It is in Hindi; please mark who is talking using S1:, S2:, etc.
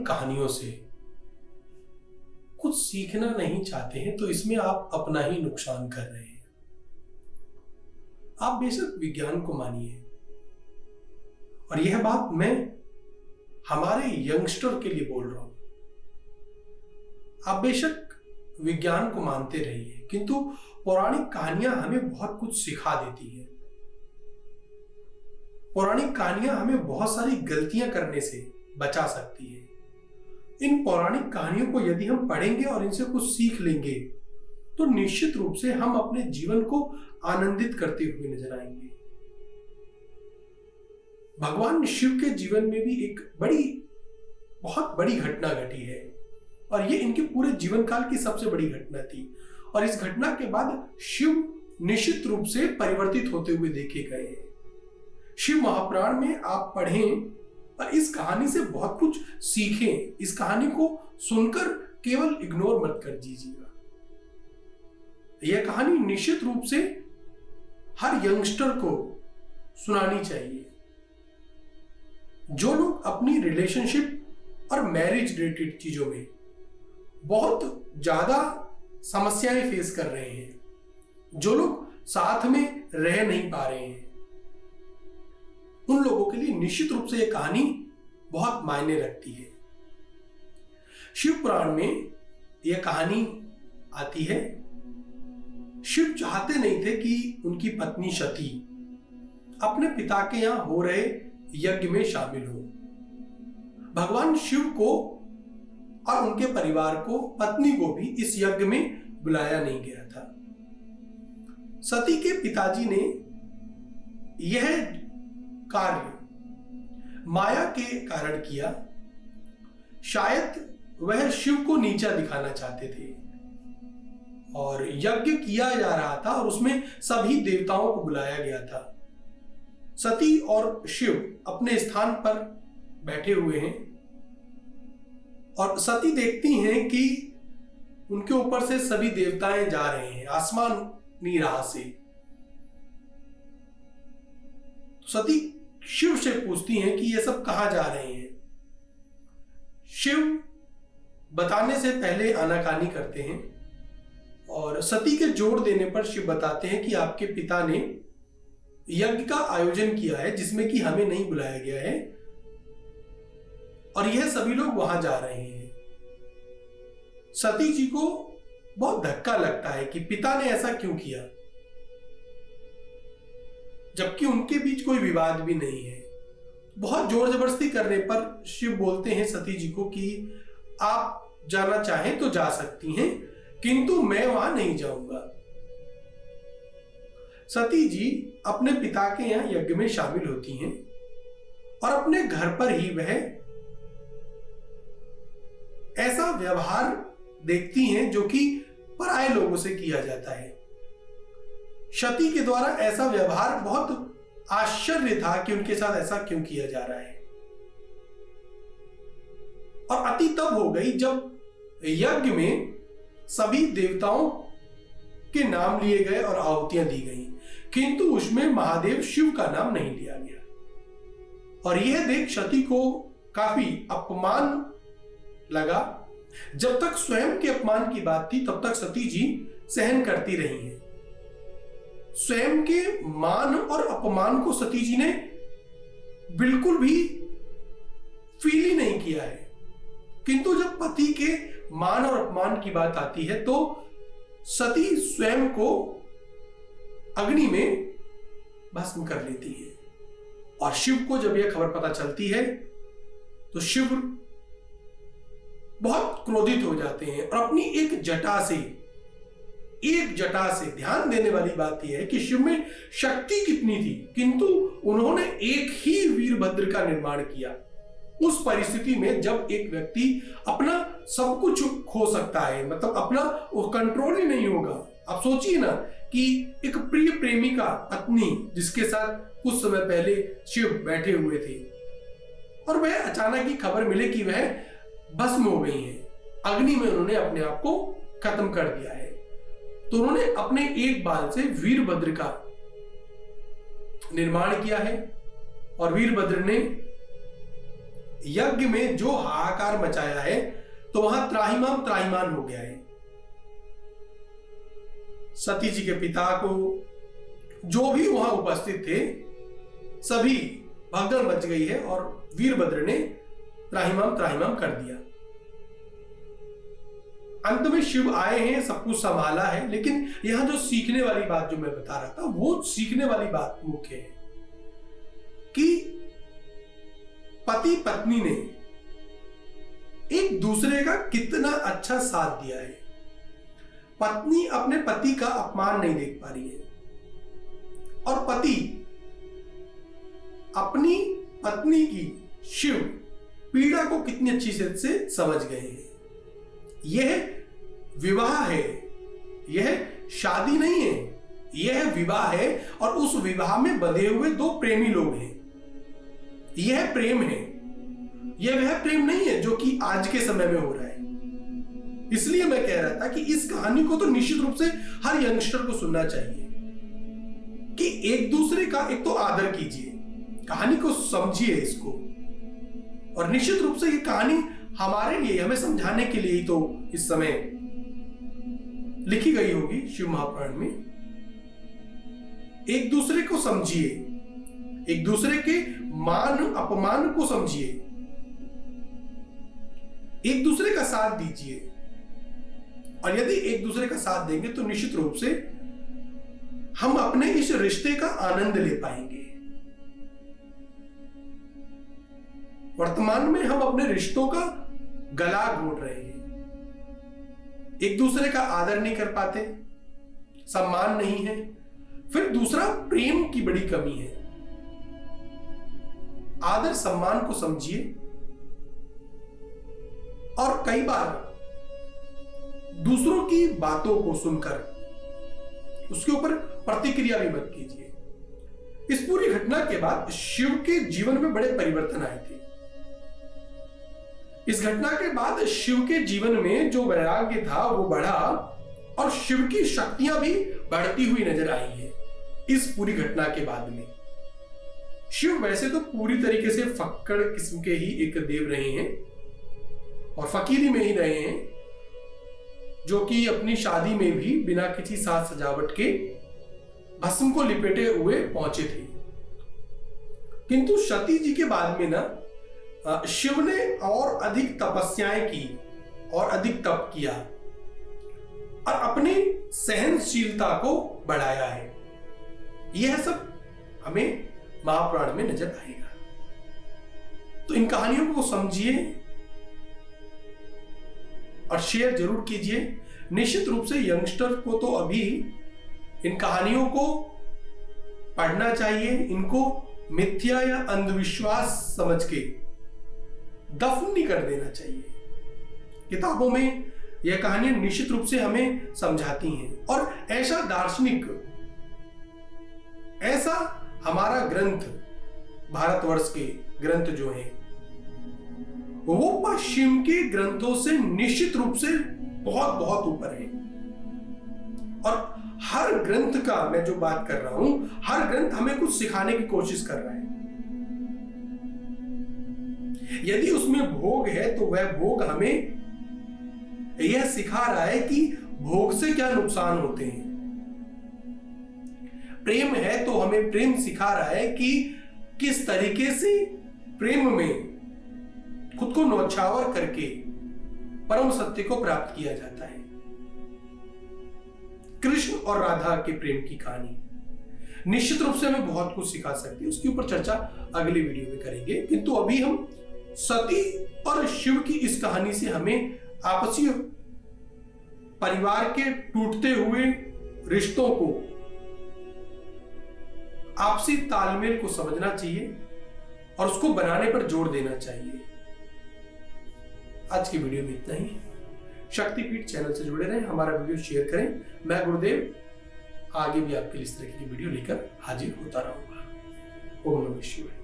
S1: कहानियों से कुछ सीखना नहीं चाहते हैं तो इसमें आप अपना ही नुकसान कर रहे हैं। आप बेशक विज्ञान को मानिए, और यह बात मैं हमारे यंगस्टर के लिए बोल रहा हूं। आप बेशक विज्ञान को मानते रहिए, किंतु पौराणिक कहानियां हमें बहुत कुछ सिखा देती हैं। पौराणिक कहानियां हमें बहुत सारी गलतियां करने से बचा सकती है। इन पौराणिक कहानियों को यदि हम पढ़ेंगे और इनसे कुछ सीख लेंगे तो निश्चित रूप से हम अपने जीवन को आनंदित करते हुए नजर आएंगे। भगवान शिव के जीवन में भी एक बहुत बड़ी घटना घटी है, और ये इनके पूरे जीवन काल की सबसे बड़ी घटना थी। और इस घटना के बाद शिव निश्चित रूप से परिवर्तित होते हुए देखे गए हैं। शिव महापुराण में आप पढ़ें और इस कहानी से बहुत कुछ सीखें। इस कहानी को सुनकर केवल इग्नोर मत कर दीजिएगा। यह कहानी निश्चित रूप से हर यंगस्टर को सुनानी चाहिए। जो लोग अपनी रिलेशनशिप और मैरिज रिलेटेड चीजों में बहुत ज्यादा समस्याएं फेस कर रहे हैं, जो लोग साथ में रह नहीं पा रहे हैं, उन लोगों के लिए निश्चित रूप से यह कहानी बहुत मायने रखती है। शिव पुराण में यह कहानी आती है। शिव चाहते नहीं थे कि उनकी पत्नी सती अपने पिता के यहां हो रहे यज्ञ में शामिल हो। भगवान शिव को और उनके परिवार को, पत्नी को भी इस यज्ञ में बुलाया नहीं गया था। सती के पिताजी ने यह कार्य माया के कारण किया। शायद वह शिव को नीचा दिखाना चाहते थे, और यज्ञ किया जा रहा था और उसमें सभी देवताओं को बुलाया गया था। सती और शिव अपने स्थान पर बैठे हुए हैं, और सती देखती हैं कि उनके ऊपर से सभी देवताएं जा रहे हैं आसमानी राह से। सती शिव से पूछती हैं कि ये सब कहां जा रहे हैं। शिव बताने से पहले आनाकानी करते हैं, और सती के जोर देने पर शिव बताते हैं कि आपके पिता ने यज्ञ का आयोजन किया है जिसमें कि हमें नहीं बुलाया गया है, और यह सभी लोग वहां जा रहे हैं। सती जी को बहुत धक्का लगता है कि पिता ने ऐसा क्यों किया, जबकि उनके बीच कोई विवाद भी नहीं है। बहुत जोर जबरदस्ती करने पर शिव बोलते हैं सती जी को कि आप जाना चाहें तो जा सकती हैं, किंतु मैं वहां नहीं जाऊंगा। सती जी अपने पिता के यहां यज्ञ में शामिल होती हैं, और अपने घर पर ही वह ऐसा व्यवहार देखती हैं जो कि पराये लोगों से किया जाता है। सती के द्वारा ऐसा व्यवहार बहुत आश्चर्य था कि उनके साथ ऐसा क्यों किया जा रहा है। और अति तब हो गई जब यज्ञ में सभी देवताओं के नाम लिए गए और आहुतियां दी गई, किंतु उसमें महादेव शिव का नाम नहीं लिया गया। और यह देख सती को काफी अपमान लगा। जब तक स्वयं के अपमान की बात थी तब तक सती जी सहन करती रही हैं। स्वयं के मान और अपमान को सती जी ने बिल्कुल भी फील ही नहीं किया है, किंतु जब पति के मान और अपमान की बात आती है तो सती स्वयं को अग्नि में भस्म कर लेती है। और शिव को जब यह खबर पता चलती है तो शिव बहुत क्रोधित हो जाते हैं, और अपनी एक जटा से ध्यान देने वाली बात यह है कि शिव में शक्ति कितनी थी, किंतु उन्होंने एक ही वीरभद्र का निर्माण किया। उस परिस्थिति में जब एक व्यक्ति अपना सब कुछ खो सकता है, मतलब अपना कंट्रोल ही नहीं होगा। आप सोचिए ना कि एक प्रिय प्रेमिका पत्नी जिसके साथ कुछ समय पहले शिव बैठे हुए थे, और वह अचानक ही खबर मिले कि वह भस्म हो गई है, अग्नि में उन्होंने अपने आप को खत्म कर दिया है। तो उन्होंने अपने एक बाल से वीरभद्र का निर्माण किया है, और वीरभद्र ने यज्ञ में जो हाहाकार मचाया है तो वहां त्राहिमाम त्राहिमाम हो गया है। सती जी के पिता को, जो भी वहां उपस्थित थे, सभी भगदड़ मच गई है और वीरभद्र ने त्राहिमाम त्राहिमाम कर दिया। अंत में शिव आए हैं, सब कुछ संभाला है, लेकिन यहां जो सीखने वाली बात जो मैं बता रहा था, वो सीखने वाली बात मुख्य है कि पति पत्नी ने एक दूसरे का कितना अच्छा साथ दिया है। पत्नी अपने पति का अपमान नहीं देख पा रही है और पति अपनी पत्नी की शिव पीड़ा को कितनी अच्छी से समझ गए हैं। यह विवाह है, यह शादी नहीं है, यह विवाह है और उस विवाह में बंधे हुए दो प्रेमी लोग हैं। यह प्रेम है, यह वह प्रेम नहीं है जो कि आज के समय में हो रहा है। इसलिए मैं कह रहा था कि इस कहानी को तो निश्चित रूप से हर यंगस्टर को सुनना चाहिए कि एक दूसरे का एक तो आदर कीजिए, कहानी को समझिए इसको, और निश्चित रूप से ये कहानी हमारे लिए, हमें समझाने के लिए ही तो इस समय लिखी गई होगी शिव महापुराण में। एक दूसरे को समझिए, एक दूसरे के मान अपमान को समझिए, एक दूसरे का साथ दीजिए, और यदि एक दूसरे का साथ देंगे तो निश्चित रूप से हम अपने इस रिश्ते का आनंद ले पाएंगे। वर्तमान में हम अपने रिश्तों का गला घोट रहे हैं, एक दूसरे का आदर नहीं कर पाते, सम्मान नहीं है, फिर दूसरा प्रेम की बड़ी कमी है। आदर सम्मान को समझिए और कई बार दूसरों की बातों को सुनकर उसके ऊपर प्रतिक्रिया भी मत कीजिए। इस पूरी घटना के बाद शिव के जीवन में बड़े परिवर्तन आए थे। इस घटना के बाद शिव के जीवन में जो वैराग्य था वो बढ़ा और शिव की शक्तियां भी बढ़ती हुई नजर आई है। इस पूरी घटना के बाद में शिव वैसे तो पूरी तरीके से फक्कड़ किस्म के ही एक देव रहे हैं और फकीरी में ही रहे हैं, जो कि अपनी शादी में भी बिना किसी साज सजावट के भस्म को लिपेटे हुए पहुंचे थे। किंतु सती जी के बाद में ना शिव ने और अधिक तपस्याएं की और अधिक तप किया और अपनी सहनशीलता को बढ़ाया है। यह सब हमें महापुराण में नजर आएगा। तो इन कहानियों को समझिए और शेयर जरूर कीजिए। निश्चित रूप से यंगस्टर को तो अभी इन कहानियों को पढ़ना चाहिए, इनको मिथ्या या अंधविश्वास समझ के दफन नहीं कर देना चाहिए। किताबों में यह कहानियां निश्चित रूप से हमें समझाती हैं और ऐसा दार्शनिक, ऐसा हमारा ग्रंथ, भारतवर्ष के ग्रंथ जो हैं वो पश्चिम के ग्रंथों से निश्चित रूप से बहुत बहुत ऊपर है। और हर ग्रंथ का मैं जो बात कर रहा हूं, हर ग्रंथ हमें कुछ सिखाने की कोशिश कर रहा है। यदि उसमें भोग है तो वह भोग हमें यह सिखा रहा है कि भोग से क्या नुकसान होते हैं। प्रेम है तो हमें प्रेम सिखा रहा है कि किस तरीके से प्रेम में खुद को न्यौछावर करके परम सत्य को प्राप्त किया जाता है। कृष्ण और राधा के प्रेम की कहानी निश्चित रूप से हमें बहुत कुछ सिखा सकती है, उसके ऊपर चर्चा अगली वीडियो में करेंगे। किंतु अभी हम सती और शिव की इस कहानी से हमें आपसी परिवार के टूटते हुए रिश्तों को, आपसी तालमेल को समझना चाहिए और उसको बनाने पर जोर देना चाहिए। आज की वीडियो में इतना ही। शक्तिपीठ चैनल से जुड़े रहें, हमारा वीडियो शेयर करें। मैं गुरुदेव आगे भी आपके लिए इस तरह की वीडियो लेकर हाजिर होता रहूंगा। ओम नमः शिवाय।